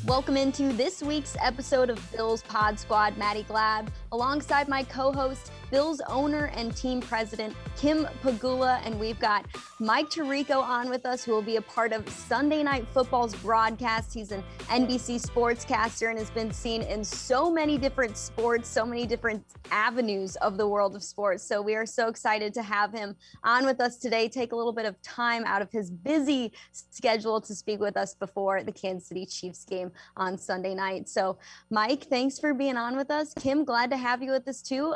Welcome into this week's episode of Bills Pod Squad. Maddy Glab, alongside my co-host, Bills owner and team president, Kim Pegula, and we've got Mike Tirico on with us, who will be a part of Sunday Night Football's broadcast. He's an NBC Sportscaster and has been seen in so many different sports, so many different avenues of the world of sports. So we are so excited to have him on with us today, take a little bit of time out of his busy schedule to speak with us before the Kansas City Chiefs game on Sunday night. So Mike, thanks for being on with us. Kim, glad to have you with us too.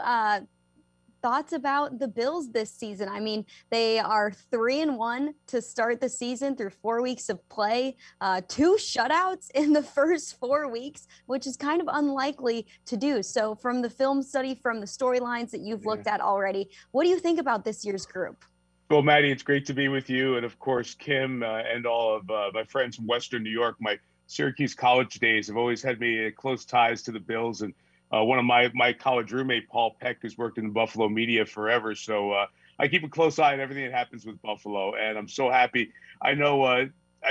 Thoughts about the Bills this season? I mean, they are 3-1 to start the season through 4 weeks of play, 2 shutouts in the first 4 weeks, which is kind of unlikely to do. So from the film study, from the storylines that you've looked at already, what do you think about this year's group? Well, Maddy, it's great to be with you. And of course, Kim and all of my friends from Western New York, my Syracuse college days have always had me close ties to the Bills. And one of my college roommate, Paul Peck, has worked in the Buffalo media forever. So I keep a close eye on everything that happens with Buffalo. And I'm so happy. I know I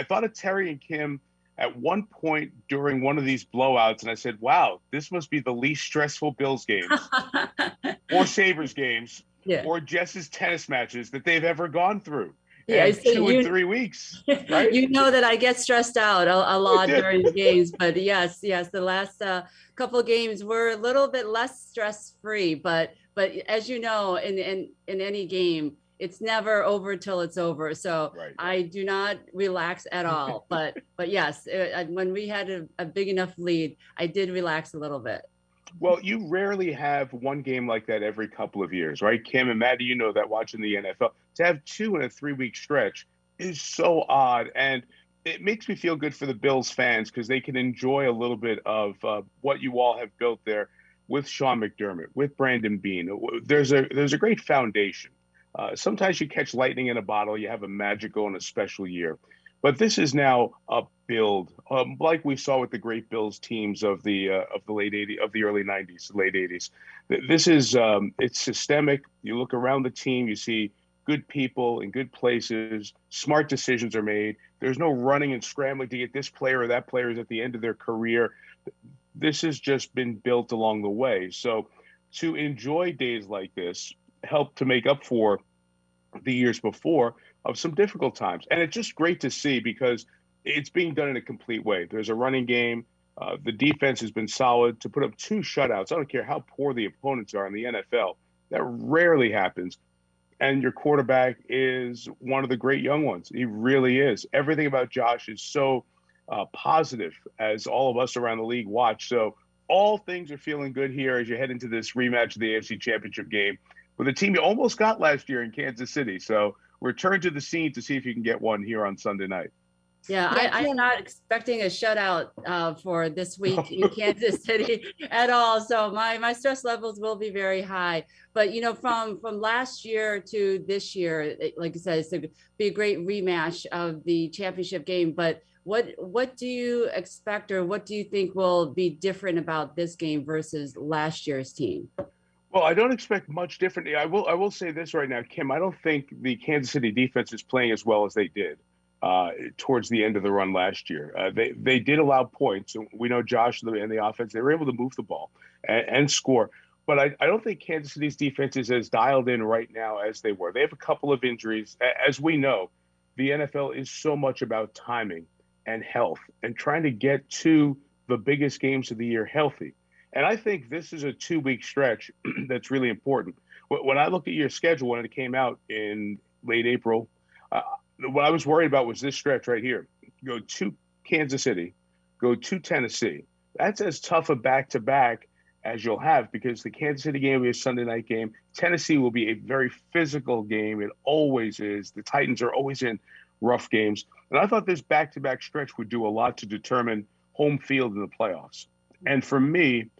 thought of Terry and Kim at one point during one of these blowouts. And I said, wow, this must be the least stressful Bills games or Sabres games or Jess's tennis matches that they've ever gone through. Yeah, 2 and 3 weeks, right? You know that I get stressed out a lot during the games, but yes, the last couple of games were a little bit less stress-free. But as you know, in any game, it's never over till it's over. So right. I do not relax at all. But yes, when we had a big enough lead, I did relax a little bit. Well, you rarely have one game like that every couple of years, right? Kim and Maddy, you know that watching the NFL. To have 2 in a 3-week stretch is so odd. And it makes me feel good for the Bills fans because they can enjoy a little bit of what you all have built there with Sean McDermott, with Brandon Beane. There's a great foundation. Sometimes you catch lightning in a bottle. You have a magical and a special year. But this is now a build, like we saw with the great Bills teams of the late 80s, of the early 90s, late 80s. This is it's systemic. You look around the team, you see good people in good places. Smart decisions are made. There's no running and scrambling to get this player or that player is at the end of their career. This has just been built along the way. So to enjoy days like this help to make up for the years before of some difficult times. And it's just great to see because it's being done in a complete way. There's a running game. The defense has been solid. To put up 2 shutouts, I don't care how poor the opponents are in the NFL, that rarely happens. And your quarterback is one of the great young ones. He really is. Everything about Josh is so positive as all of us around the league watch. So all things are feeling good here as you head into this rematch of the AFC Championship game with a team you almost got last year in Kansas City. So return to the scene to see if you can get one here on Sunday night. Yeah, I'm not expecting a shutout for this week in Kansas City at all. So my stress levels will be very high. But, you know, from last year to this year, like I said, it's going to be a great rematch of the championship game. But what do you expect, or what do you think will be different about this game versus last year's team? Well, I don't expect much differently. I will say this right now, Kim. I don't think the Kansas City defense is playing as well as they did towards the end of the run last year. They did allow points. We know Josh and the offense, they were able to move the ball and score. But I don't think Kansas City's defense is as dialed in right now as they were. They have a couple of injuries. As we know, the NFL is so much about timing and health and trying to get to the biggest games of the year healthy. And I think this is a 2-week stretch that's really important. When I looked at your schedule when it came out in late April, what I was worried about was this stretch right here. Go to Kansas City, go to Tennessee. That's as tough a back-to-back as you'll have because the Kansas City game will be a Sunday night game. Tennessee will be a very physical game. It always is. The Titans are always in rough games. And I thought this back-to-back stretch would do a lot to determine home field in the playoffs. And for me,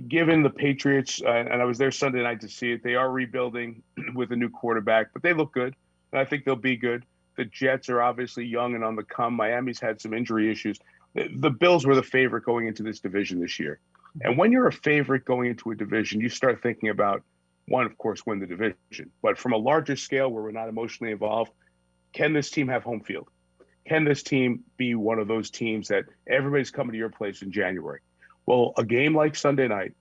given the Patriots, and I was there Sunday night to see it, they are rebuilding with a new quarterback, but they look good. And I think they'll be good. The Jets are obviously young and on the come. Miami's had some injury issues. The Bills were the favorite going into this division this year. And when you're a favorite going into a division, you start thinking about, one, of course, win the division. But from a larger scale where we're not emotionally involved, can this team have home field? Can this team be one of those teams that everybody's coming to your place in January? Well, a game like Sunday night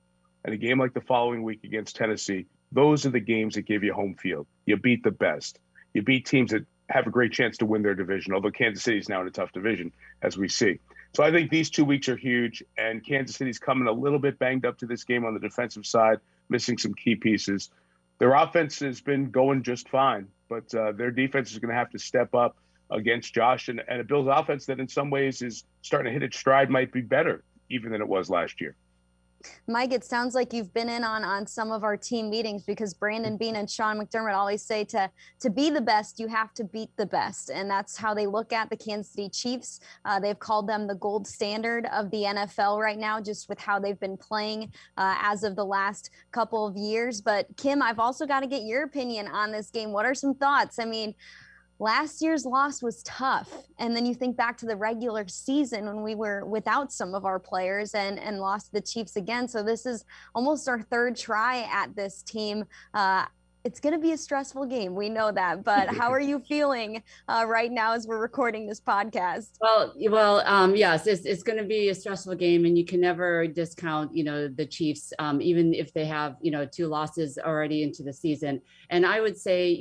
and a game like the following week against Tennessee, those are the games that give you home field. You beat the best. You beat teams that have a great chance to win their division, although Kansas City is now in a tough division, as we see. So I think these 2 weeks are huge, and Kansas City's coming a little bit banged up to this game on the defensive side, missing some key pieces. Their offense has been going just fine, but their defense is going to have to step up against Josh and a Bills offense that in some ways is starting to hit its stride, might be better even than it was last year. Mike, it sounds like you've been in on some of our team meetings, because Brandon Beane and Sean McDermott always say to be the best, you have to beat the best. And that's how they look at the Kansas City Chiefs. They've called them the gold standard of the NFL right now, just with how they've been playing as of the last couple of years. But Kim, I've also got to get your opinion on this game. What are some thoughts? I mean, last year's loss was tough. And then you think back to the regular season when we were without some of our players and lost the Chiefs again. So this is almost our third try at this team. It's going to be a stressful game. We know that. But how are you feeling right now as we're recording this podcast? Well, yes, it's going to be a stressful game, and you can never discount, the Chiefs, even if they have, 2 losses already into the season. And I would say,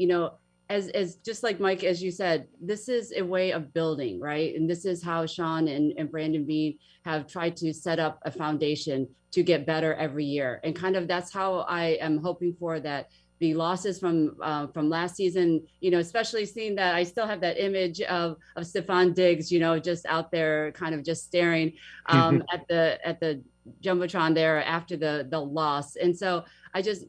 as just like Mike, as you said, this is a way of building, right? And this is how Sean and Brandon Beane have tried to set up a foundation to get better every year. And kind of that's how I am hoping for that. The losses from last season, especially seeing that I still have that image of Stephon Diggs, just out there kind of just staring at the Jumbotron there after the loss. And so I just,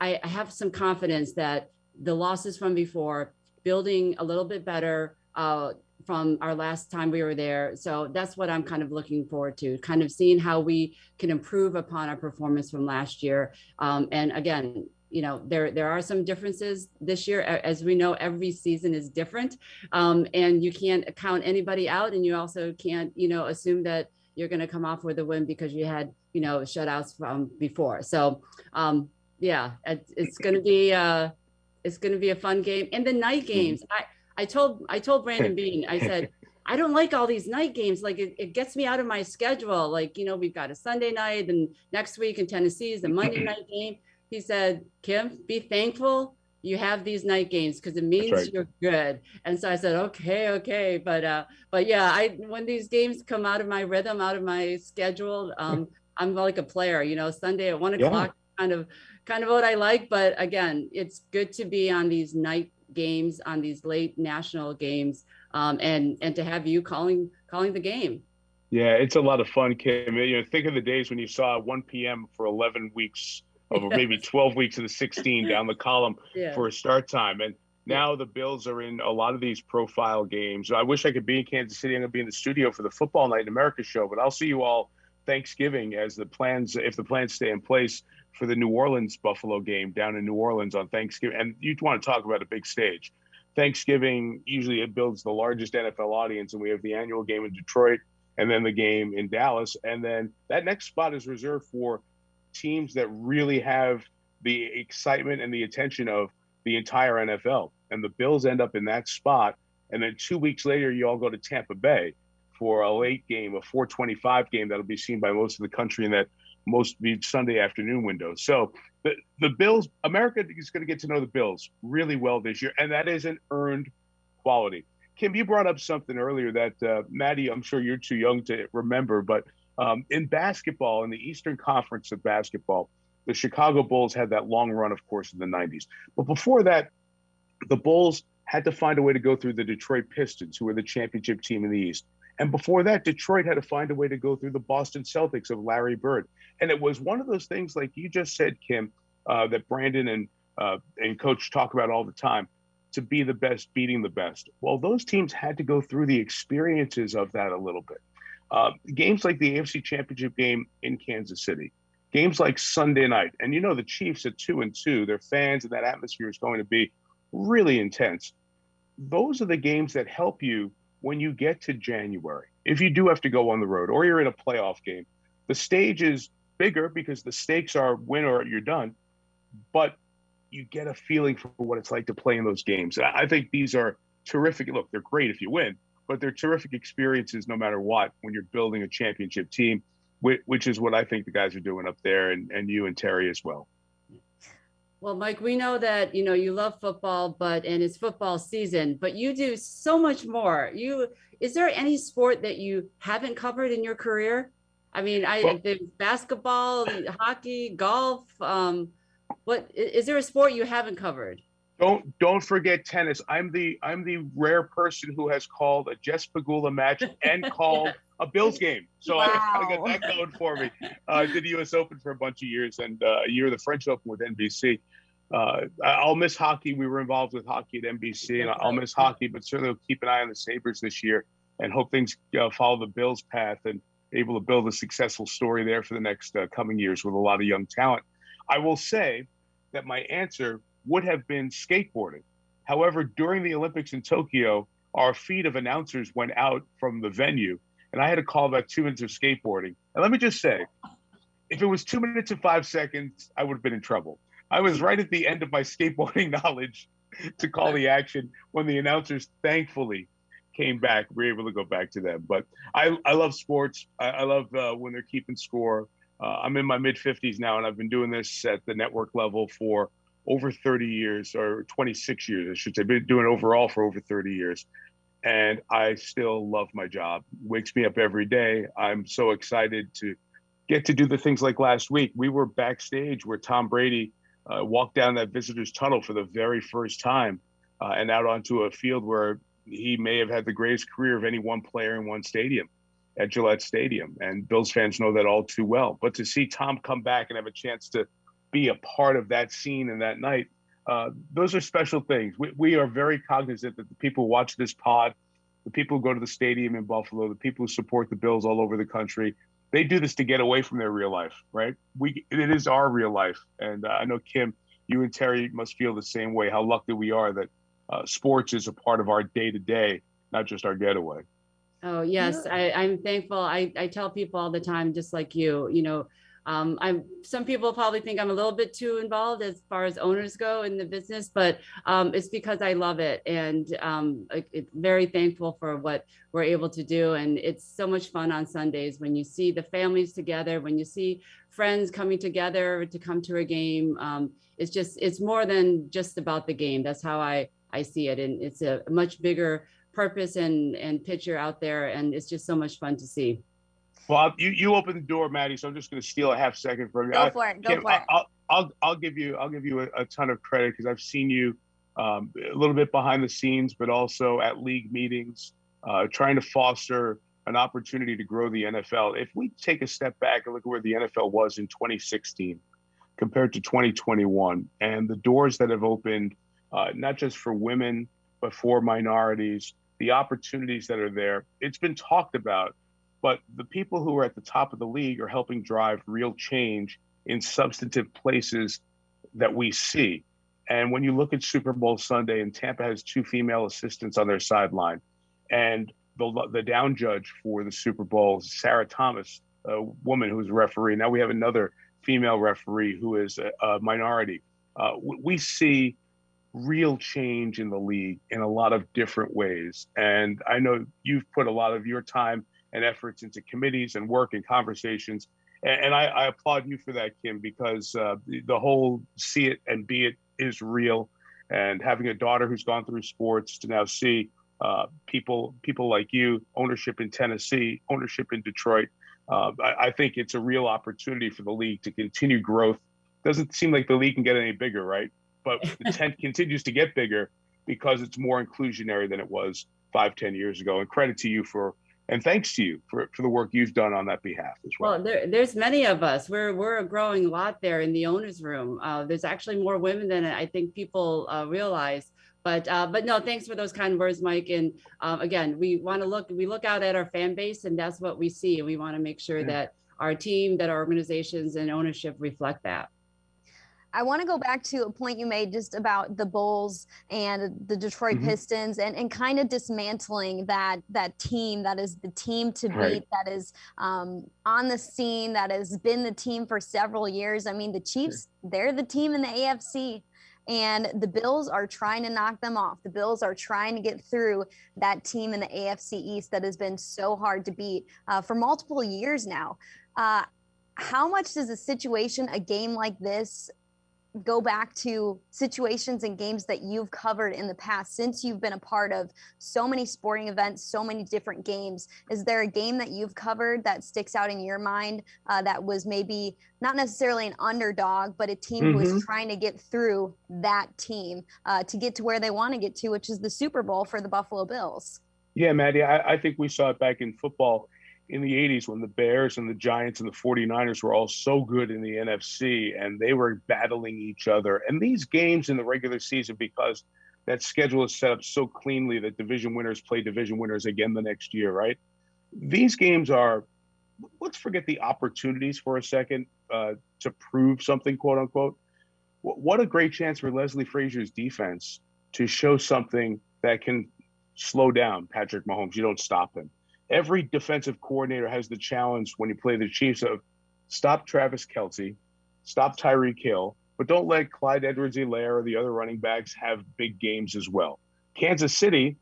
I have some confidence that the losses from before, building a little bit better from our last time we were there. So that's what I'm kind of looking forward to, kind of seeing how we can improve upon our performance from last year. And again, there are some differences this year. As we know, every season is different, and you can't count anybody out, and you also can't, assume that you're going to come off with a win because you had, shutouts from before. So, yeah, it's going to be a fun game. And the night games, I told Brandon Beane, I said, I don't like all these night games. Like it gets me out of my schedule. Like, we've got a Sunday night, and next week in Tennessee is the Monday night game. He said, Kim, be thankful you have these night games, because it means you're good. And so I said, okay. But yeah, when these games come out of my rhythm, out of my schedule, I'm like a player, Sunday at 1 o'clock, kind of what I like. But again, it's good to be on these night games, on these late national games, and to have you calling the game. Yeah, it's a lot of fun, Kim. Think of the days when you saw 1 p.m. for 11 weeks or maybe 12 weeks of the 16 down the column for a start time. And now the Bills are in a lot of these profile games. I wish I could be in Kansas City. I'm going to be in the studio for the Football Night in America show, but I'll see you all Thanksgiving if the plans stay in place, for the New Orleans Buffalo game down in New Orleans on Thanksgiving. And you want to talk about a big stage. Thanksgiving, usually it builds the largest NFL audience, and we have the annual game in Detroit and then the game in Dallas. And then that next spot is reserved for teams that really have the excitement and the attention of the entire NFL. And the Bills end up in that spot. And then 2 weeks later, you all go to Tampa Bay for a late game, a 4:25 game that'll be seen by most of the country in that most Sunday afternoon window. So the Bills, America is going to get to know the Bills really well this year. And that is an earned quality. Kim, you brought up something earlier that Maddy, I'm sure you're too young to remember, but in basketball, in the Eastern Conference of basketball, the Chicago Bulls had that long run, of course, in the 90s. But before that, the Bulls had to find a way to go through the Detroit Pistons, who were the championship team in the East. And before that, Detroit had to find a way to go through the Boston Celtics of Larry Bird. And it was one of those things, like you just said, Kim, that Brandon and Coach talk about all the time, to be the best, beating the best. Well, those teams had to go through the experiences of that a little bit. Games like the AFC Championship game in Kansas City, games like Sunday night, and the Chiefs at 2-2, their fans and that atmosphere is going to be really intense. Those are the games that help you when you get to January. If you do have to go on the road or you're in a playoff game, the stage is bigger because the stakes are win or you're done, but you get a feeling for what it's like to play in those games. I think these are terrific. Look, they're great if you win, but they're terrific experiences no matter what when you're building a championship team, which is what I think the guys are doing up there, and you and Terry as well. Well, Mike, we know that, you love football, and it's football season, but you do so much more. Is there any sport that you haven't covered in your career? I mean, there's basketball, hockey, golf. What is there a sport you haven't covered? Don't forget tennis. I'm the rare person who has called a Jess Pegula match and called a Bills game. So wow. I kind of got that going for me. I did the U.S. Open for a bunch of years, and a year of the French Open with NBC. I'll miss hockey. We were involved with hockey at NBC, and I'll miss hockey, but certainly we'll keep an eye on the Sabres this year and hope things follow the Bills' path and able to build a successful story there for the next coming years with a lot of young talent. I will say that my answer would have been skateboarding. However, during the Olympics in Tokyo, our feed of announcers went out from the venue, and I had to call about 2 minutes of skateboarding. And let me just say, if it was 2 minutes and 5 seconds, I would have been in trouble. I was right at the end of my skateboarding knowledge to call the action when the announcers thankfully came back. We were able to go back to them. But I love sports. I love when they're keeping score. I'm in my mid-50s now, and I've been doing this at the network level for over 30 years, or 26 years, I should say. I've been doing it overall for over 30 years. And I still love my job. Wakes me up every day. I'm so excited to get to do the things like last week. We were backstage where Tom Brady walked down that visitor's tunnel for the very first time and out onto a field where he may have had the greatest career of any one player in one stadium, at Gillette Stadium. And Bills fans know that all too well. But to see Tom come back and have a chance to be a part of that scene and that night, those are special things. We are very cognizant that the people who watch this pod, the people who go to the stadium in Buffalo, the people who support the Bills all over the country, they do this to get away from their real life, right? It is our real life. And I know, Kim, you and Terry must feel the same way, how lucky we are that sports is a part of our day-to-day, not just our getaway. Oh, yes. I'm thankful. I tell people all the time, just like some people probably think I'm a little bit too involved as far as owners go in the business, but it's because I love it. And it's very thankful for what we're able to do. And it's so much fun on Sundays when you see the families together, when you see friends coming together to come to a game. It's more than just about the game. That's how I see it. And it's a much bigger purpose and picture out there. And it's just so much fun to see. Well, you opened the door, Maddy, so I'm just going to steal a half second from you. Go for it. I'll give you a ton of credit because I've seen you a little bit behind the scenes, but also at league meetings, trying to foster an opportunity to grow the NFL. If we take a step back and look at where the NFL was in 2016 compared to 2021, and the doors that have opened, not just for women, but for minorities, the opportunities that are there, it's been talked about. But the people who are at the top of the league are helping drive real change in substantive places that we see. And when you look at Super Bowl Sunday, and Tampa has 2 female assistants on their sideline, and the down judge for the Super Bowl, Sarah Thomas, a woman who's a referee. Now we have another female referee who is a minority. We see real change in the league in a lot of different ways. And I know you've put a lot of your time and efforts into committees and work and conversations. And I applaud you for that, Kim, because the whole see it and be it is real. And having a daughter who's gone through sports to now see people like you, ownership in Tennessee, ownership in Detroit, I think it's a real opportunity for the league to continue growth. Doesn't seem like the league can get any bigger, right? But the tent continues to get bigger because it's more inclusionary than it was 5-10 years ago. And credit to you and thanks to you for the work you've done on that behalf as well. Well, there's many of us. We're growing a lot there in the owner's room. There's actually more women than I think people realize. But no, thanks for those kind words, Mike. And again, we look out at our fan base, and that's what we see. And we want to make sure that our team, that our organizations and ownership reflect that. I want to go back to a point you made just about the Bulls and the Detroit Pistons and kind of dismantling that team that is the team to beat, that is on the scene, that has been the team for several years. I mean, the Chiefs, they're the team in the AFC. and the Bills are trying to knock them off. The Bills are trying to get through that team in the AFC East that has been so hard to beat for multiple years now. How much does a game like this go back to situations and games that you've covered in the past since you've been a part of so many sporting events, so many different games? Is there a game that you've covered that sticks out in your mind that was maybe not necessarily an underdog, but a team who was trying to get through that team to get to where they want to get to, which is the Super Bowl for the Buffalo Bills? Yeah, Maddy, I think we saw it back in football in the 80s when the Bears and the Giants and the 49ers were all so good in the NFC and they were battling each other. And these games in the regular season, because that schedule is set up so cleanly that division winners play division winners again the next year, right? These games are, let's forget the opportunities for a second to prove something, quote unquote. What a great chance for Leslie Frazier's defense to show something that can slow down Patrick Mahomes. You don't stop him. Every defensive coordinator has the challenge when you play the Chiefs of stop Travis Kelce, stop Tyreek Hill, but don't let Clyde Edwards-Helaire or the other running backs have big games as well. Kansas City,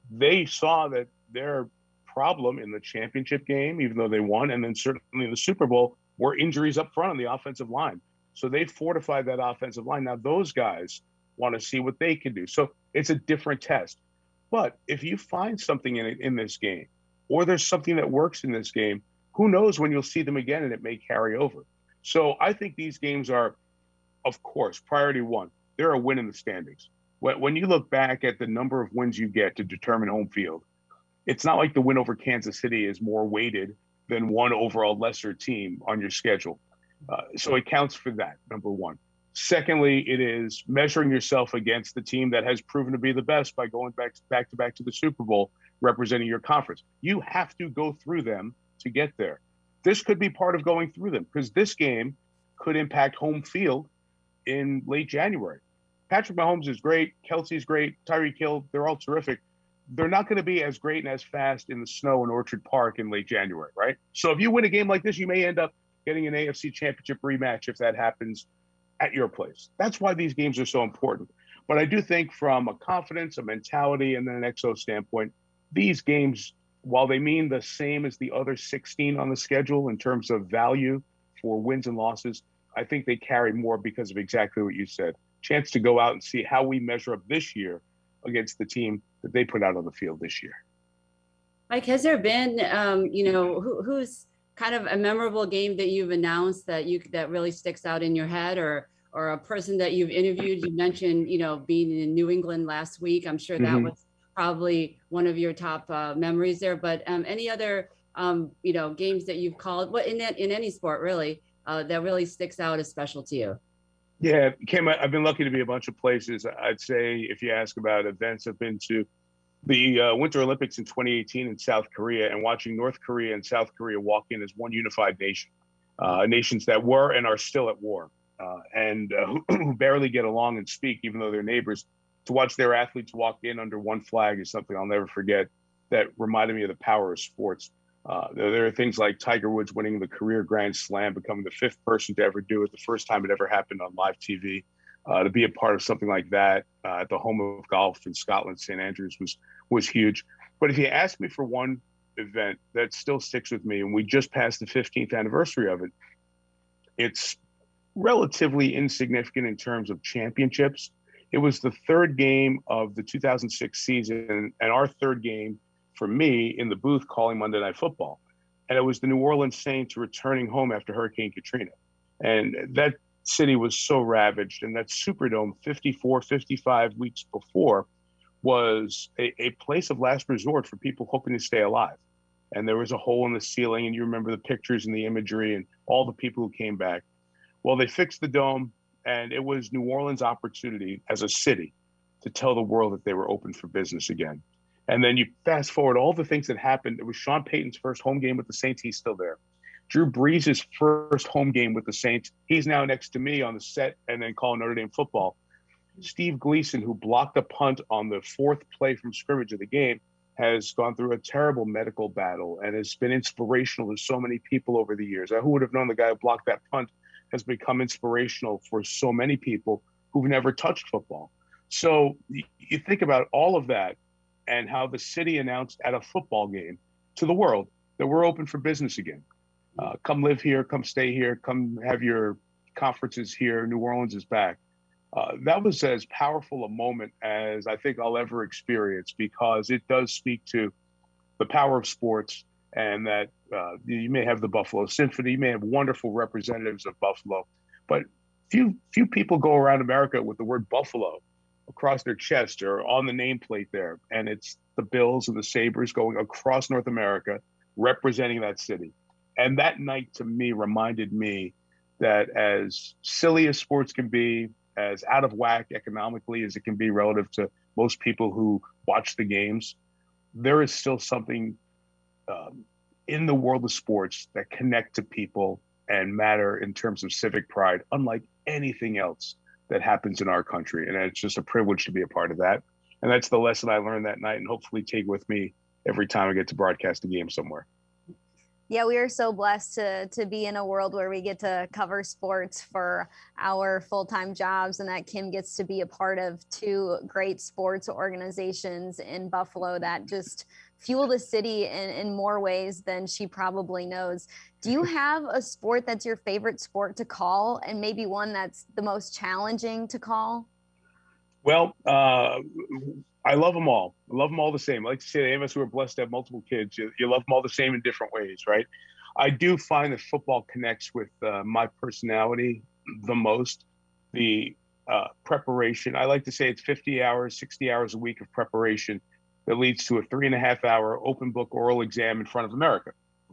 they saw that their problem in the championship game, even though they won, and then certainly in the Super Bowl, were injuries up front on the offensive line. So they fortified that offensive line. Now those guys want to see what they can do. So it's a different test. But if you find something in this game, or there's something that works in this game, who knows when you'll see them again and it may carry over. So I think these games are, of course, priority one. They're a win in the standings. When you look back at the number of wins you get to determine home field, it's not like the win over Kansas City is more weighted than one over a lesser team on your schedule. So it counts for that, number one. Secondly, it is measuring yourself against the team that has proven to be the best by going back to the Super Bowl, representing your conference. You have to go through them to get there. This could be part of going through them because this game could impact home field in late January. Patrick Mahomes is great. Kelsey's great. Tyreek Hill, they're all terrific. They're not going to be as great and as fast in the snow in Orchard Park in late January, right? So if you win a game like this, you may end up getting an AFC Championship rematch if that happens at your place. That's why these games are so important. But I do think from a confidence, a mentality, and then an XO standpoint, these games, while they mean the same as the other 16 on the schedule in terms of value for wins and losses, I think they carry more because of exactly what you said. Chance to go out and see how we measure up this year against the team that they put out on the field this year. Mike, has there been, who's kind of a memorable game that you've announced that really sticks out in your head, or a person that you've interviewed? You mentioned, being in New England last week. I'm sure that was probably one of your top memories there, but any other, games that you've called, in any sport really, that really sticks out as special to you? Yeah, Kim, I've been lucky to be a bunch of places. I'd say if you ask about events, I've been to the Winter Olympics in 2018 in South Korea, and watching North Korea and South Korea walk in as one unified nation, nations that were and are still at war, and who barely get along and speak, even though they're neighbors. To watch their athletes walk in under one flag is something I'll never forget. That reminded me of the power of sports. There are things like Tiger Woods winning the career Grand Slam, becoming the 5th person to ever do it, the first time it ever happened on live TV. To be a part of something like that at the home of golf in Scotland, St. Andrews, was huge. But if you ask me for one event that still sticks with me, and we just passed the 15th anniversary of it, it's relatively insignificant in terms of championships. It was the 3rd game of the 2006 season, and our 3rd game for me in the booth calling Monday Night Football. And it was the New Orleans Saints returning home after Hurricane Katrina. And that city was so ravaged, and that Superdome 54, 55 weeks before was a place of last resort for people hoping to stay alive. And there was a hole in the ceiling, and you remember the pictures and the imagery and all the people who came back. Well, they fixed the dome, and it was New Orleans' opportunity as a city to tell the world that they were open for business again. And then you fast forward all the things that happened. It was Sean Payton's first home game with the Saints. He's still there. Drew Brees' first home game with the Saints. He's now next to me on the set and then calling Notre Dame football. Steve Gleason, who blocked a punt on the 4th play from scrimmage of the game, has gone through a terrible medical battle and has been inspirational to so many people over the years. Who would have known the guy who blocked that punt has become inspirational for so many people who've never touched football. So you think about all of that and how the city announced at a football game to the world that we're open for business again. Come live here, come stay here, come have your conferences here. New Orleans is back. That was as powerful a moment as I think I'll ever experience, because it does speak to the power of sports, and that you may have the Buffalo Symphony, you may have wonderful representatives of Buffalo, but few people go around America with the word Buffalo across their chest or on the nameplate there. And it's the Bills and the Sabres going across North America representing that city. And that night to me reminded me that as silly as sports can be, as out of whack economically as it can be relative to most people who watch the games, there is still something in the world of sports that connect to people and matter in terms of civic pride, unlike anything else that happens in our country. And it's just a privilege to be a part of that. And that's the lesson I learned that night, and hopefully take with me every time I get to broadcast a game somewhere. Yeah, we are so blessed to be in a world where we get to cover sports for our full-time jobs, and that Kim gets to be a part of two great sports organizations in Buffalo that just fuel the city in more ways than she probably knows. Do you have a sport that's your favorite sport to call, and maybe one that's the most challenging to call? Well, I love them all. I love them all the same. I like to say that any of us who are blessed to have multiple kids, you love them all the same in different ways, right? I do find that football connects with my personality the most. The preparation, I like to say it's 50 hours, 60 hours a week of preparation that leads to a 3.5-hour open book oral exam in front of America.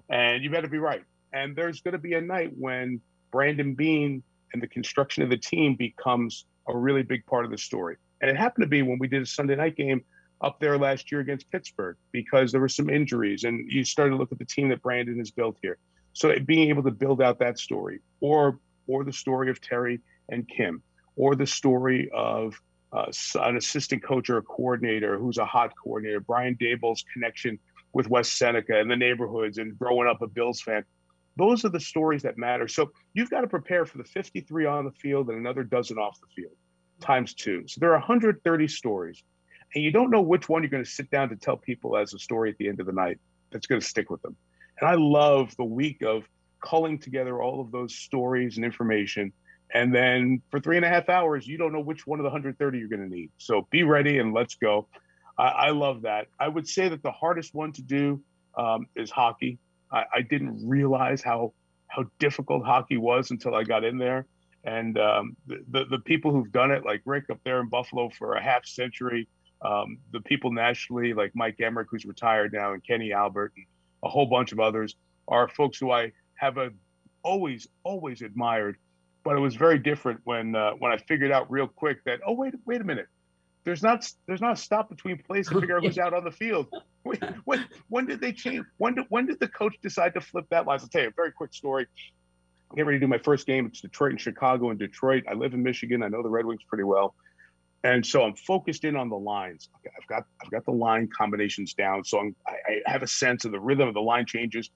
And you better be right. And there's going to be a night when Brandon Beane and the construction of the team becomes a really big part of the story. And it happened to be when we did a Sunday night game up there last year against Pittsburgh, because there were some injuries and you started to look at the team that Brandon has built here. So being able to build out that story, or the story of Terry and Kim, or the story of an assistant coach or a coordinator who's a hot coordinator, Brian Daboll's connection with West Seneca and the neighborhoods and growing up a Bills fan. Those are the stories that matter. So you've got to prepare for the 53 on the field and another dozen off the field, times 2. So there are 130 stories, and you don't know which one you're going to sit down to tell people as a story at the end of the night that's going to stick with them. And I love the week of culling together all of those stories and information. And then for 3.5 hours, you don't know which one of the 130 you're going to need. So be ready and let's go. I love that. I would say that the hardest one to do is hockey. I didn't realize how difficult hockey was until I got in there. And the people who've done it, like Rick up there in Buffalo for a half century, the people nationally like Mike Emmerich, who's retired now, and Kenny Albert, and a whole bunch of others, are folks who I have always admired. But it was very different when I figured out real quick that, oh, wait a minute. There's not a stop between plays to figure out who's out on the field. When did they change? When did the coach decide to flip that line? I'll tell you a very quick story. I'm getting ready to do my first game. It's Detroit and Chicago. In Detroit, I live in Michigan. I know the Red Wings pretty well, and so I'm focused in on the lines. Okay, I've got the line combinations down, so I have a sense of the rhythm of the line changes.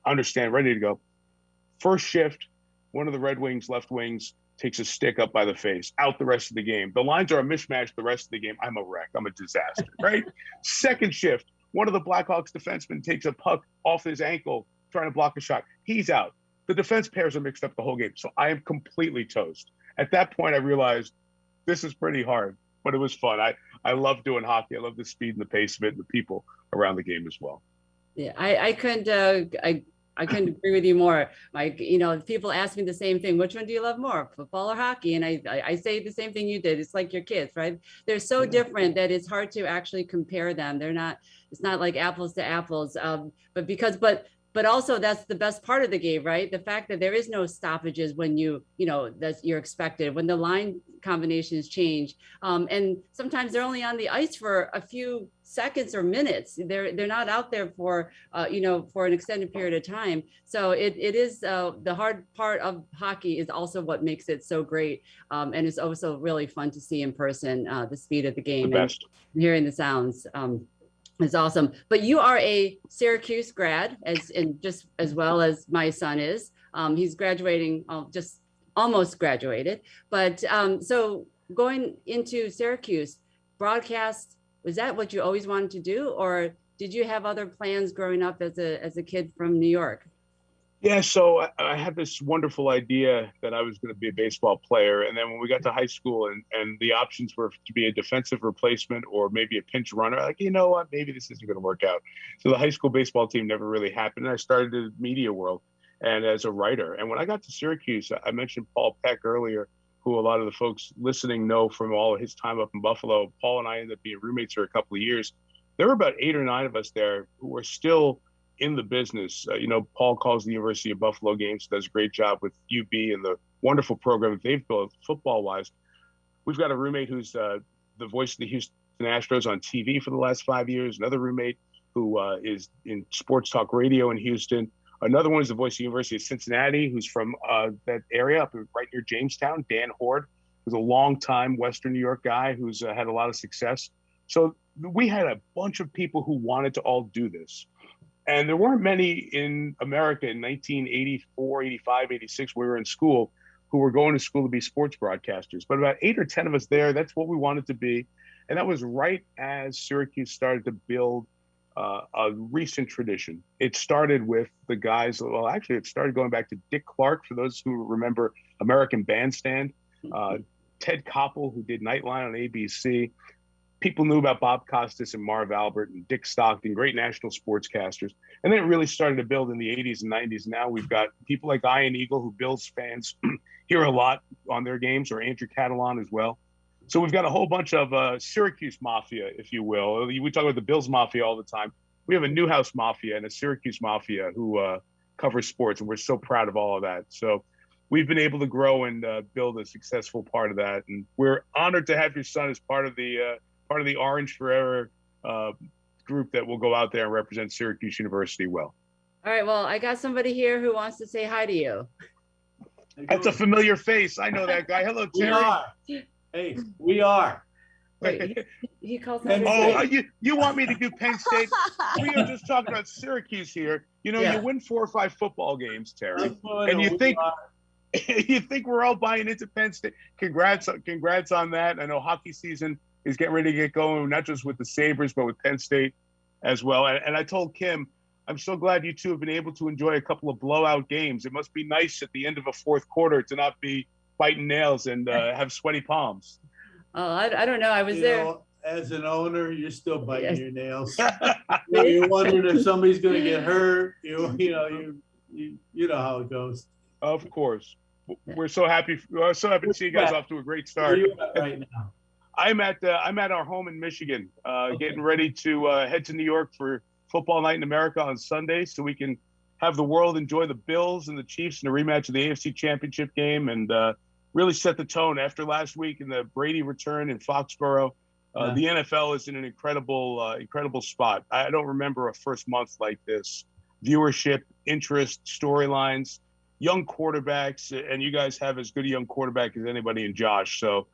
Understand, ready to go. First shift, one of the Red Wings left wings takes a stick up by the face, out the rest of the game. The lines are a mismatch the rest of the game. I'm a wreck. I'm a disaster, right? Second shift, one of the Blackhawks defensemen takes a puck off his ankle trying to block a shot. He's out. The defense pairs are mixed up the whole game. So I am completely toast. At that point, I realized this is pretty hard, but it was fun. I love doing hockey. I love the speed and the pace of it and the people around the game as well. Yeah, I couldn't agree with you more, Mike. You know, people ask me the same thing. Which one do you love more, football or hockey? And I say the same thing you did. It's like your kids, right? They're so different that it's hard to actually compare them. It's not like apples to apples. But also that's the best part of the game, right? The fact that there is no stoppages when that you're expected, when the line combinations change. And sometimes they're only on the ice for a few seconds or minutes. They're not out there for an extended period of time. So it is the hard part of hockey is also what makes it so great. And it's also really fun to see in person, the speed of the game and hearing the sounds. It's awesome. But you are a Syracuse grad, just as well as my son is. He's graduating, just almost graduated. But so going into Syracuse, broadcast, was that what you always wanted to do? Or did you have other plans growing up as a kid from New York? Yeah, so I had this wonderful idea that I was going to be a baseball player. And then when we got to high school and the options were to be a defensive replacement or maybe a pinch runner, like, you know what, maybe this isn't going to work out. So the high school baseball team never really happened. And I started in the media world and as a writer. And when I got to Syracuse, I mentioned Paul Peck earlier, who a lot of the folks listening know from all of his time up in Buffalo. Paul and I ended up being roommates for a couple of years. There were about 8 or 9 of us there who were still in the business. Paul calls the University of Buffalo games, does a great job with UB and the wonderful program that they've built football-wise. We've got a roommate who's the voice of the Houston Astros on TV for the last 5 years. Another roommate who is in sports talk radio in Houston. Another one is the voice of the University of Cincinnati, who's from that area up right near Jamestown. Dan Horde, who's a longtime Western New York guy who's had a lot of success. So we had a bunch of people who wanted to all do this. And there weren't many in America in 1984, 85, 86, we were in school, who were going to school to be sports broadcasters. But about 8 or 10 of us there, that's what we wanted to be. And that was right as Syracuse started to build a recent tradition. It started with the guys, well, actually, it started going back to Dick Clark, for those who remember American Bandstand, Ted Koppel, who did Nightline on ABC. People knew about Bob Costas and Marv Albert and Dick Stockton, great national sportscasters. And then it really started to build in the 80s and 90s. Now we've got people like Ian Eagle, who Bills fans hear a lot on their games, or Andrew Catalan as well. So we've got a whole bunch of Syracuse Mafia, if you will. We talk about the Bills Mafia all the time. We have a Newhouse Mafia and a Syracuse Mafia who covers sports, and we're so proud of all of that. So we've been able to grow and build a successful part of that. And we're honored to have your son as part of the Orange Forever group that will go out there and represent Syracuse University well. All right, well, I got somebody here who wants to say hi to you. That's a familiar face. I know that guy. Hello, Terry. We are. Hey, we are. Wait, he calls you want me to do Penn State? We are just talking about Syracuse here. You win 4 or 5 football games, Terry, and you think we're all buying into Penn State. Congrats on that. I know hockey season is getting ready to get going, not just with the Sabres, but with Penn State as well. And I told Kim, I'm so glad you two have been able to enjoy a couple of blowout games. It must be nice at the end of a fourth quarter to not be biting nails and have sweaty palms. Oh, I don't know. I was there. As an owner, you're still biting your nails. You're wondering if somebody's going to get hurt. You know how it goes. Of course. We're so happy. We're so happy to see you guys off to a great start. Where are you at right now? I'm at our home in Michigan, getting ready to head to New York for Football Night in America on Sunday, so we can have the world enjoy the Bills and the Chiefs in a rematch of the AFC Championship game, and really set the tone after last week in the Brady return in Foxborough. The NFL is in an incredible spot. I don't remember a first month like this. Viewership, interest, storylines, young quarterbacks, and you guys have as good a young quarterback as anybody in Josh. So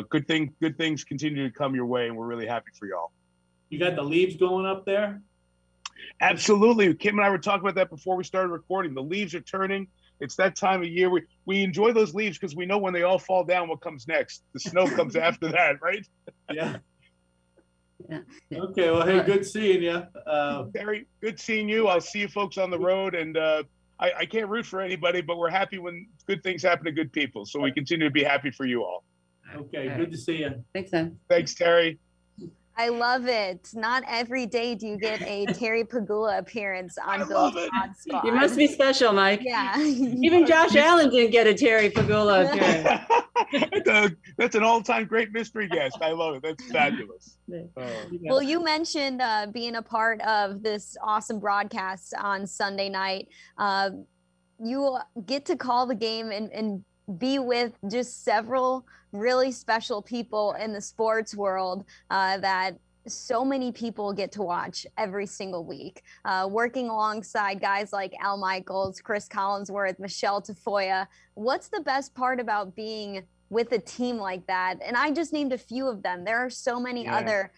good things continue to come your way, and we're really happy for y'all. You got the leaves going up there? Absolutely. Kim and I were talking about that before we started recording. The leaves are turning. It's that time of year. We enjoy those leaves because we know when they all fall down, what comes next. The snow comes after that, right? Yeah. Okay. Well, hey, good seeing you. Very good seeing you. I'll see you folks on the road. And I can't root for anybody, but we're happy when good things happen to good people. So we continue to be happy for you all. Okay. Good to see you. Thanks, Sam. Thanks, Terry. I love it. Not every day do you get a Terry Pegula appearance on Bill's Pod Squad. You must be special, Mike. Yeah. Even Josh Allen didn't get a Terry Pegula appearance. That's an all-time great mystery guest. I love it. That's fabulous. Well, you mentioned being a part of this awesome broadcast on Sunday night. You get to call the game and be with just several really special people in the sports world that so many people get to watch every single week, working alongside guys like Al Michaels, Chris Collinsworth, Michelle Tafoya. What's the best part about being with a team like that? And I just named a few of them. There are so many other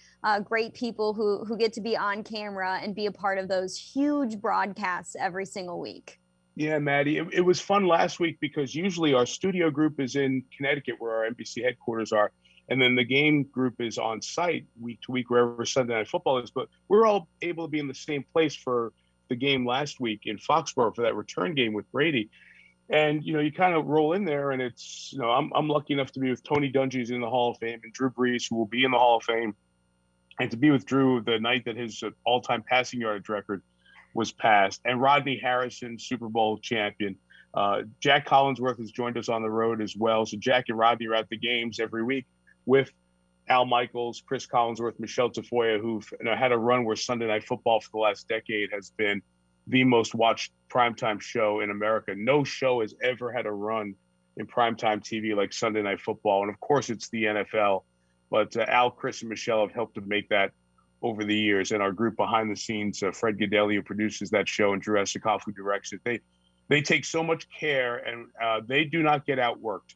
great people who get to be on camera and be a part of those huge broadcasts every single week. Yeah, Maddy, it was fun last week because usually our studio group is in Connecticut where our NBC headquarters are. And then the game group is on site week to week, wherever Sunday Night Football is. But we're all able to be in the same place for the game last week in Foxborough for that return game with Brady. And, you kind of roll in there and it's, I'm lucky enough to be with Tony Dungy's in the Hall of Fame and Drew Brees, who will be in the Hall of Fame. And to be with Drew the night that his all-time passing yardage record was passed, and Rodney Harrison, Super Bowl champion. Jack Collinsworth has joined us on the road as well. So Jack and Rodney are at the games every week with Al Michaels, Chris Collinsworth, Michelle Tafoya, who've had a run where Sunday Night Football for the last decade has been the most watched primetime show in America. No show has ever had a run in primetime TV like Sunday Night Football. And of course, it's the NFL. But Al, Chris, and Michelle have helped to make that over the years. And our group behind the scenes, Fred Godelli, who produces that show, and Drew Esikoff, who directs it, they take so much care, and they do not get outworked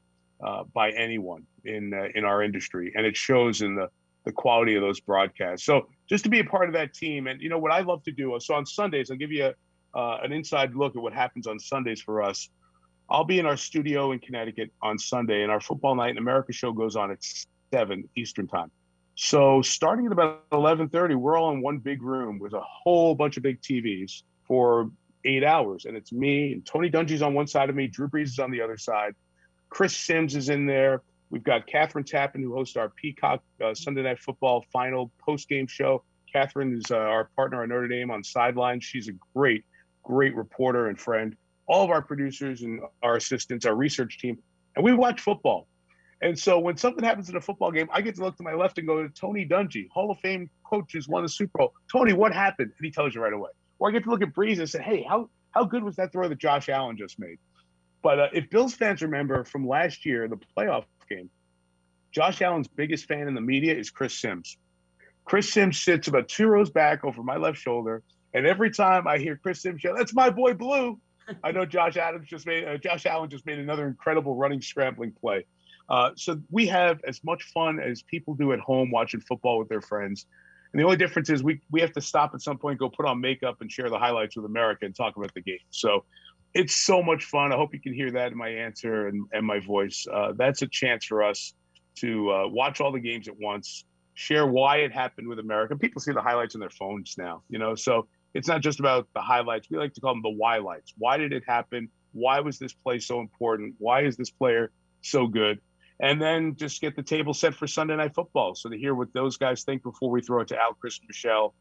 by anyone in our industry. And it shows in the quality of those broadcasts. So just to be a part of that team, and what I love to do, so on Sundays, I'll give you an inside look at what happens on Sundays for us. I'll be in our studio in Connecticut on Sunday, and our Football Night in America show goes on at 7 Eastern time. So starting at about 11:30, we're all in one big room with a whole bunch of big TVs for 8 hours. And it's me and Tony Dungy's on one side of me, Drew Brees is on the other side. Chris Sims is in there. We've got Catherine Tappan, who hosts our Peacock Sunday Night Football final post-game show. Catherine is our partner at Notre Dame on Sidelines. She's a great, great reporter and friend. All of our producers and our assistants, our research team, and we watch football. And so when something happens in a football game, I get to look to my left and go to Tony Dungy, Hall of Fame coach who's won the Super Bowl. Tony, what happened? And he tells you right away. Or I get to look at Brees and say, hey, how good was that throw that Josh Allen just made? But if Bills fans remember from last year, the playoff game, Josh Allen's biggest fan in the media is Chris Sims. Chris Sims sits about 2 rows back over my left shoulder. And every time I hear Chris Sims yell, that's my boy Blue, I know Josh Allen just made another incredible running, scrambling play. So we have as much fun as people do at home watching football with their friends. And the only difference is we have to stop at some point, go put on makeup and share the highlights with America and talk about the game. So it's so much fun. I hope you can hear that in my answer and my voice. That's a chance for us to watch all the games at once, share why it happened with America. People see the highlights on their phones now, so it's not just about the highlights. We like to call them the why lights. Why did it happen? Why was this play so important? Why is this player so good? And then just get the table set for Sunday Night Football. So to hear what those guys think before we throw it to Al, Chris, and Michelle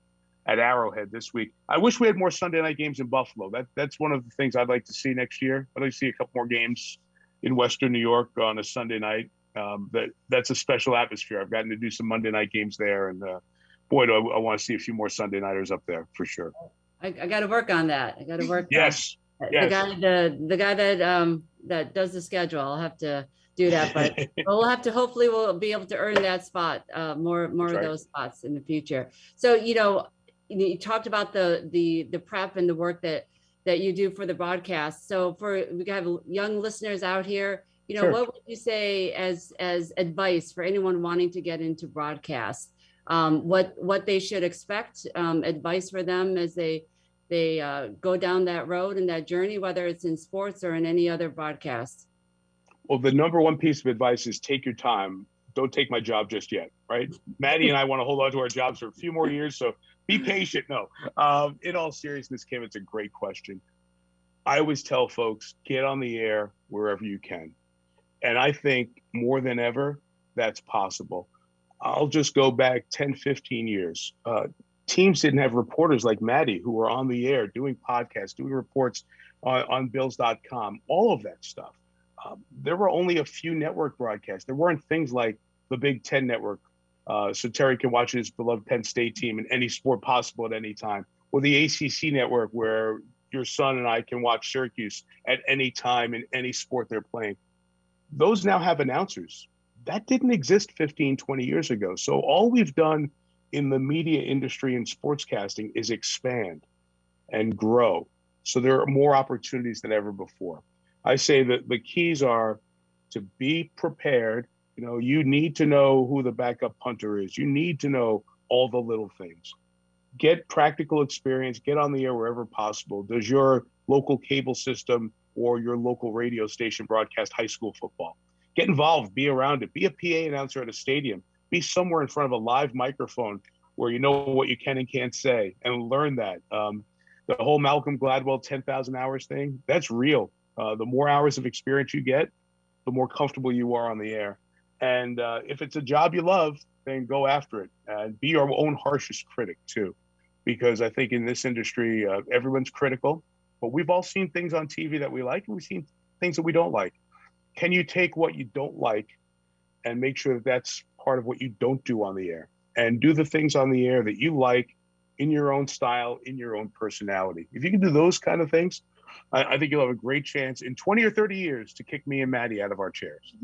at Arrowhead this week. I wish we had more Sunday night games in Buffalo. That's one of the things I'd like to see next year. I'd like to see a couple more games in Western New York on a Sunday night. That's a special atmosphere. I've gotten to do some Monday night games there. And boy, do I want to see a few more Sunday nighters up there for sure. I got to work on that. I got to work. Yes. The guy that does the schedule. I'll have to do that, but hopefully we'll be able to earn that spot, more of those spots in the future. So, you talked about the prep and the work that you do for the broadcast. So we have young listeners out here, Sure. What would you say as advice for anyone wanting to get into broadcast? What they should expect, advice for them as they go down that road and that journey, whether it's in sports or in any other broadcast? Well, the number one piece of advice is take your time. Don't take my job just yet, right? Maddy and I want to hold on to our jobs for a few more years, so be patient. No, in all seriousness, Kim, it's a great question. I always tell folks, get on the air wherever you can. And I think more than ever, that's possible. I'll just go back 10, 15 years. Teams didn't have reporters like Maddy who were on the air doing podcasts, doing reports on Bills.com, all of that stuff. There were only a few network broadcasts. There weren't things like the Big Ten network, so Terry can watch his beloved Penn State team in any sport possible at any time, or the ACC network where your son and I can watch Syracuse at any time in any sport they're playing. Those now have announcers. That didn't exist 15, 20 years ago. So all we've done in the media industry and sportscasting is expand and grow. So there are more opportunities than ever before. I say that the keys are to be prepared. You need to know who the backup punter is. You need to know all the little things. Get practical experience, get on the air wherever possible. Does your local cable system or your local radio station broadcast high school football. Get involved, be around it, be a PA announcer at a stadium, be somewhere in front of a live microphone where you know what you can and can't say, and learn that. The whole Malcolm Gladwell 10,000 hours thing, that's real. The more hours of experience you get, the more comfortable you are on the air. And if it's a job you love, then go after it, and be your own harshest critic too. Because I think in this industry, everyone's critical, but we've all seen things on TV that we like, and we've seen things that we don't like. Can you take what you don't like and make sure that that's part of what you don't do on the air, and do the things on the air that you like in your own style, in your own personality? If you can do those kind of things, I think you'll have a great chance in 20 or 30 years to kick me and Maddy out of our chairs.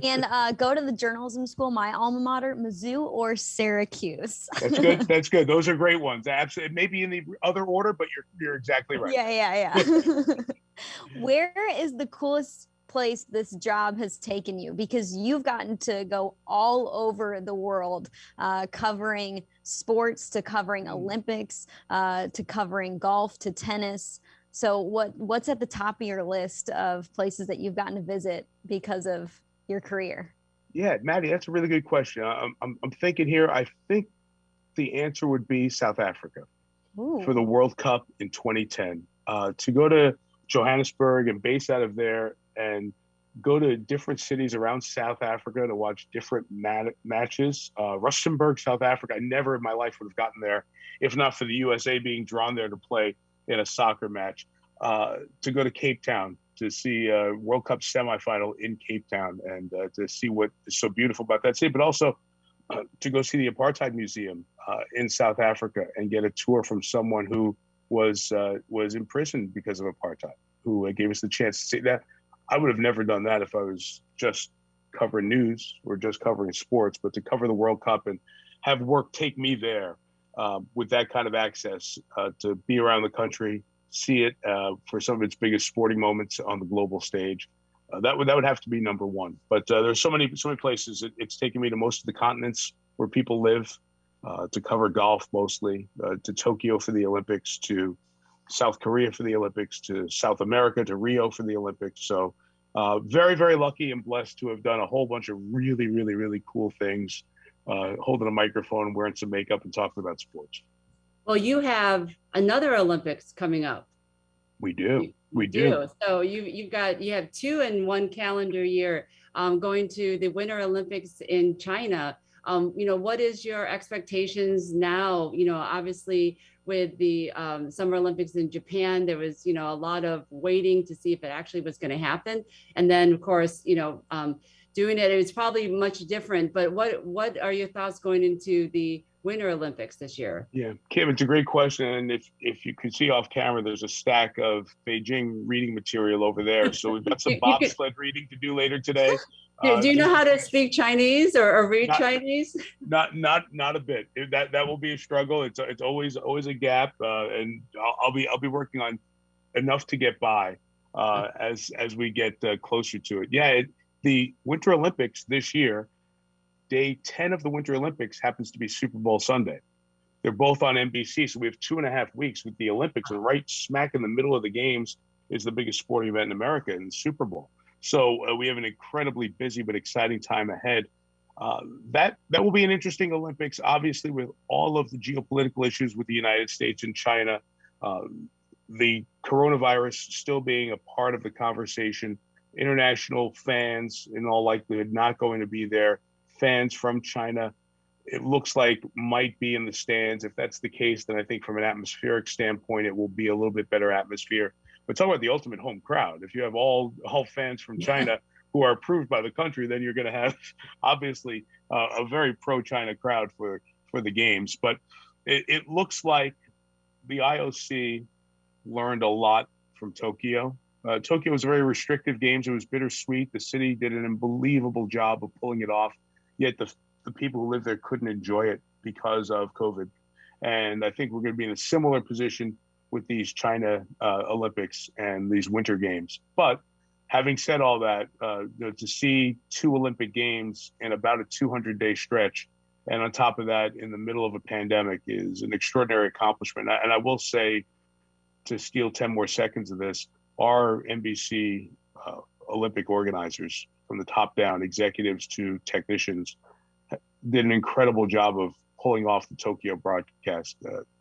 And go to the journalism school, my alma mater, Mizzou or Syracuse. That's good. That's good. Those are great ones. Absolutely. Maybe in the other order, but you're exactly right. Yeah. Where is the coolest place this job has taken you? Because you've gotten to go all over the world, covering sports, to covering Olympics, to covering golf, to tennis. So what's at the top of your list of places that you've gotten to visit because of your career? Yeah, Maddy, that's a really good question. I'm thinking here. I think the answer would be South Africa. Ooh. For the World Cup in 2010. To go to Johannesburg and base out of there, and go to different cities around South Africa to watch different matches. Rustenburg, South Africa. I never in my life would have gotten there if not for the USA being drawn there to play in a soccer match. To go to Cape Town to see a World Cup semifinal in Cape Town, and to see what is so beautiful about that city, but also to go see the Apartheid Museum in South Africa and get a tour from someone who was imprisoned because of apartheid, who gave us the chance to see that. I would have never done that if I was just covering news or just covering sports, but to cover the World Cup and have work take me there with that kind of access to be around the country, see it for some of its biggest sporting moments on the global stage. That would have to be number one. But there's so many places. It's taken me to most of the continents where people live, to cover golf mostly, to Tokyo for the Olympics, to South Korea for the Olympics, to South America, to Rio for the Olympics. So very, very lucky and blessed to have done a whole bunch of really, really, really cool things, holding a microphone, wearing some makeup, and talking about sports. Well, you have another Olympics coming up. We do. We do. So you have 2 in 1 calendar year, going to the Winter Olympics in China. What is your expectations now? Obviously with the Summer Olympics in Japan, there was, a lot of waiting to see if it actually was going to happen. And then of course, doing it was probably much different, but what are your thoughts going into the Winter Olympics this year? Yeah, Kim, it's a great question. And if you could see off camera, there's a stack of Beijing reading material over there. So we've got some bobsled reading to do later today. Do you know how to speak Chinese or read Chinese? Not a bit. That will be a struggle. It's always a gap, and I'll be working on enough to get by as we get closer to it. Yeah, the Winter Olympics this year, day 10 of the Winter Olympics happens to be Super Bowl Sunday. They're both on NBC, so we have 2.5 weeks with the Olympics, and right smack in the middle of the games is the biggest sporting event in America, in the Super Bowl. So we have an incredibly busy but exciting time ahead. That will be an interesting Olympics, obviously, with all of the geopolitical issues with the United States and China, the coronavirus still being a part of the conversation, international fans in all likelihood not going to be there. Fans from China, it looks like, might be in the stands. If that's the case, then I think from an atmospheric standpoint, it will be a little bit better atmosphere. But talk about the ultimate home crowd. If you have all fans from China who are approved by the country, then you're going to have obviously a very pro-China crowd for the games. But it looks like the IOC learned a lot from Tokyo. Tokyo was a very restrictive games. It was bittersweet. The city did an unbelievable job of pulling it off. Yet the people who live there couldn't enjoy it because of COVID. And I think we're going to be in a similar position with these China Olympics and these Winter Games. But having said all that, to see 2 Olympic Games in about a 200-day stretch, and on top of that, in the middle of a pandemic, is an extraordinary accomplishment. And I will say, to steal 10 more seconds of this, our NBC Olympic organizers, from the top down, executives to technicians, did an incredible job of pulling off the Tokyo broadcast.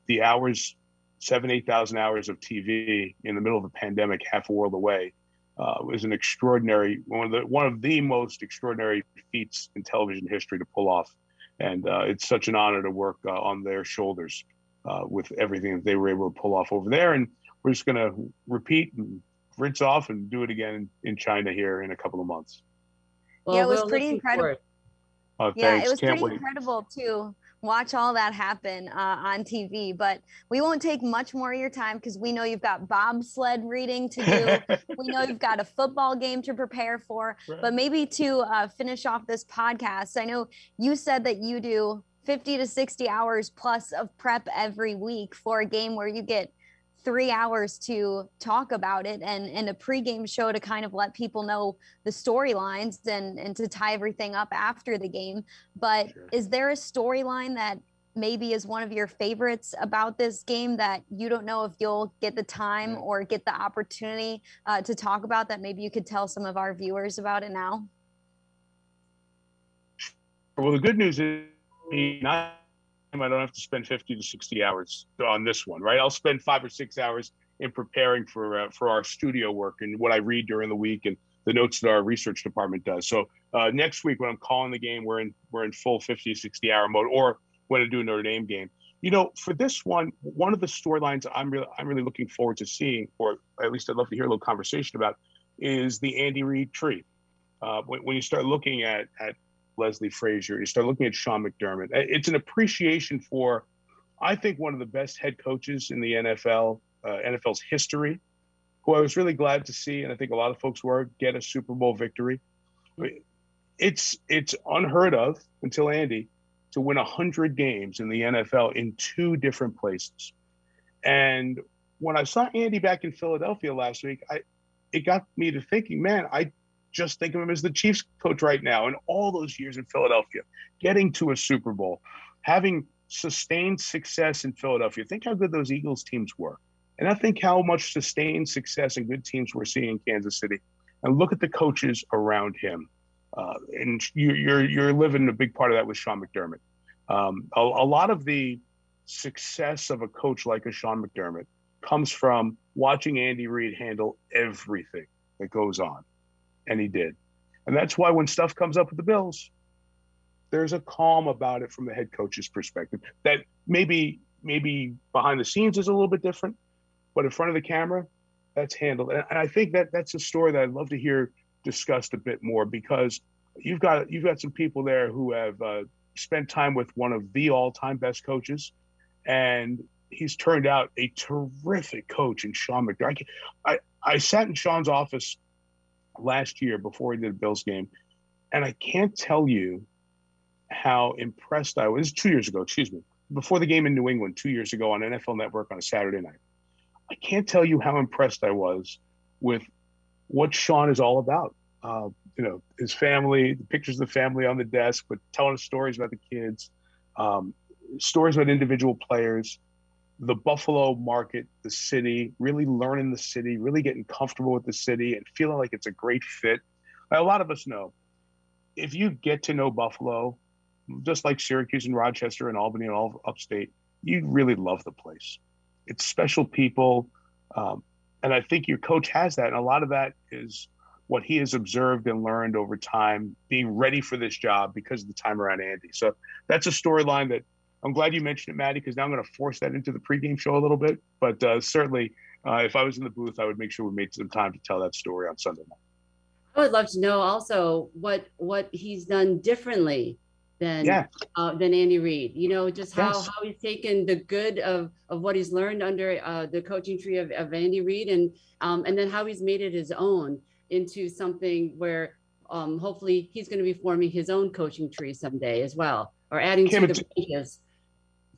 The hours, 8,000 hours of TV in the middle of a pandemic, half a world away, was an extraordinary, one of the most extraordinary feats in television history to pull off. And it's such an honor to work on their shoulders with everything that they were able to pull off over there. And we're just going to repeat and rinse off and do it again in China here in a couple of months. Well, yeah, it was pretty incredible. Yeah, it was pretty incredible to watch all that happen on TV. But we won't take much more of your time because we know you've got bobsled reading to do. We know you've got a football game to prepare for. Right. But maybe to finish off this podcast, I know you said that you do 50 to 60 hours plus of prep every week for a game where you get 3 hours to talk about it and a pregame show to kind of let people know the storylines and to tie everything up after the game. But sure, is there a storyline that maybe is one of your favorites about this game that you don't know if you'll get the time or get the opportunity to talk about, that maybe you could tell some of our viewers about it now? Well, the good news is I don't have to spend 50 to 60 hours on this one, right? I'll spend 5 or 6 hours in preparing for our studio work and what I read during the week and the notes that our research department does. So next week when I'm calling the game, we're in full 50, 60 hour mode, or when I do a Notre Dame game. You know, for this one of the storylines I'm really looking forward to seeing, or at least I'd love to hear a little conversation about, is the Andy Reid tree. When you start looking at Leslie Frazier, you start looking at Sean McDermott, it's an appreciation for, I think, one of the best head coaches in the NFL's history, who I was really glad to see, and I think a lot of folks were, get a Super Bowl victory. It's unheard of until Andy to win 100 games in the NFL in 2 different places. And when I saw Andy back in Philadelphia last week, it got me to thinking, man, I just think of him as the Chiefs coach right now. And all those years in Philadelphia, getting to a Super Bowl, having sustained success in Philadelphia. Think how good those Eagles teams were. And I think how much sustained success and good teams we're seeing in Kansas City. And look at the coaches around him. And you're living a big part of that with Sean McDermott. A lot of the success of a coach like a Sean McDermott comes from watching Andy Reid handle everything that goes on. And he did. And that's why when stuff comes up with the Bills, there's a calm about it from the head coach's perspective that maybe behind the scenes is a little bit different, but in front of the camera, that's handled. And I think that's a story that I'd love to hear discussed a bit more, because you've got some people there who have spent time with one of the all-time best coaches, and he's turned out a terrific coach in Sean McDermott. I sat in Sean's office last year before he did a Bills game, and I can't tell you how impressed I was. 2 years ago, before the game in New England 2 years ago on NFL Network on a Saturday night. I can't tell you how impressed I was with what Sean is all about. His family, the pictures of the family on the desk, but telling us stories about the kids, stories about individual players, the Buffalo market, the city, really learning the city, really getting comfortable with the city and feeling like it's a great fit. A lot of us know, if you get to know Buffalo, just like Syracuse and Rochester and Albany and all upstate, you really love the place. It's special people. And I think your coach has that. And a lot of that is what he has observed and learned over time, being ready for this job because of the time around Andy. So that's a storyline that I'm glad you mentioned it, Maddy, because now I'm going to force that into the pregame show a little bit. But certainly, if I was in the booth, I would make sure we made some time to tell that story on Sunday night. I would love to know also what he's done differently than Andy Reid. Just how he's taken the good of what he's learned under the coaching tree of Andy Reid, and then how he's made it his own into something where hopefully he's going to be forming his own coaching tree someday as well, or adding to the branches.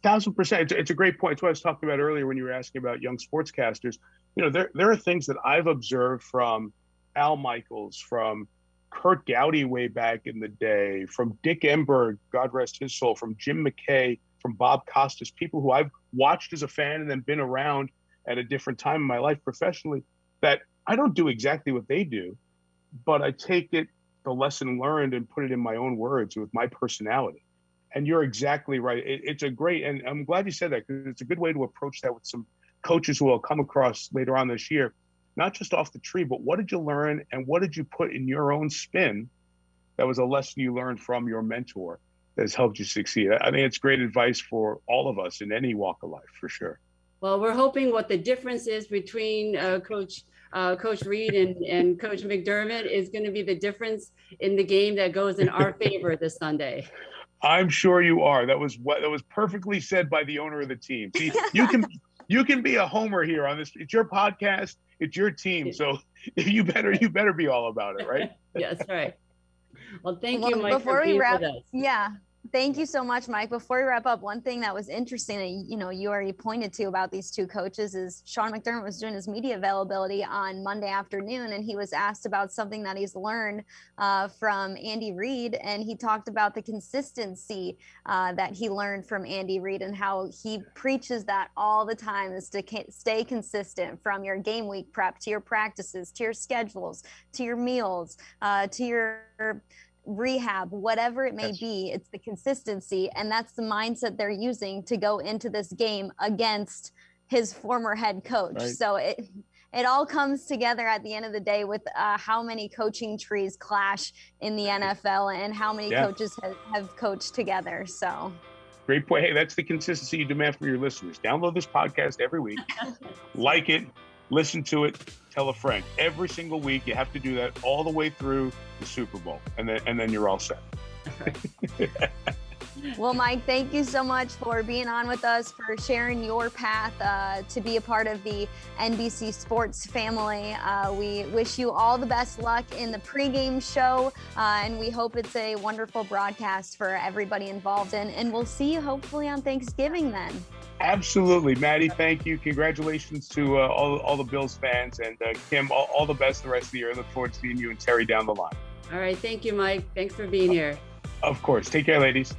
1,000%. It's a great point. It's what I was talking about earlier when you were asking about young sportscasters. There are things that I've observed from Al Michaels, from Kurt Gowdy way back in the day, from Dick Enberg, God rest his soul, from Jim McKay, from Bob Costas, people who I've watched as a fan and then been around at a different time in my life professionally, that I don't do exactly what they do, but I take the lesson learned and put it in my own words with my personality. And you're exactly right. It's a great, and I'm glad you said that, because it's a good way to approach that with some coaches who will come across later on this year, not just off the tree, but what did you learn and what did you put in your own spin that was a lesson you learned from your mentor that has helped you succeed. I think it's great advice for all of us in any walk of life, for sure. Well, we're hoping what the difference is between Coach Reed and Coach McDermott is going to be the difference in the game that goes in our favor this Sunday. I'm sure you are. That was perfectly said by the owner of the team. See, you can be a homer here on this. It's your podcast. It's your team. So you better be all about it, right? Yes, right. Well, thank you, Mike, for being with us. Yeah. Thank you so much, Mike. Before we wrap up, one thing that was interesting that, you already pointed to about these two coaches is Sean McDermott was doing his media availability on Monday afternoon, and he was asked about something that he's learned from Andy Reid. And he talked about the consistency that he learned from Andy Reid and how he preaches that all the time, is to stay consistent from your game week prep to your practices, to your schedules, to your meals, to your rehab, whatever it may be. It's the consistency, and that's the mindset they're using to go into this game against his former head coach. Right. So it all comes together at the end of the day with how many coaching trees clash in the NFL and how many coaches have coached together. So great point. Hey, that's the consistency you demand from your listeners. Download this podcast every week, like it, listen to it, tell a friend. Every single week, you have to do that all the way through the Super Bowl, and then you're all set. Well, Mike, thank you so much for being on with us, for sharing your path to be a part of the NBC Sports family. We wish you all the best luck in the pregame show, and we hope it's a wonderful broadcast for everybody involved in. And we'll see you hopefully on Thanksgiving then. Absolutely. Maddy, thank you. Congratulations to all the Bills fans. And Kim, all the best the rest of the year. I look forward to seeing you and Terry down the line. All right. Thank you, Mike. Thanks for being here. Of course. Take care, ladies.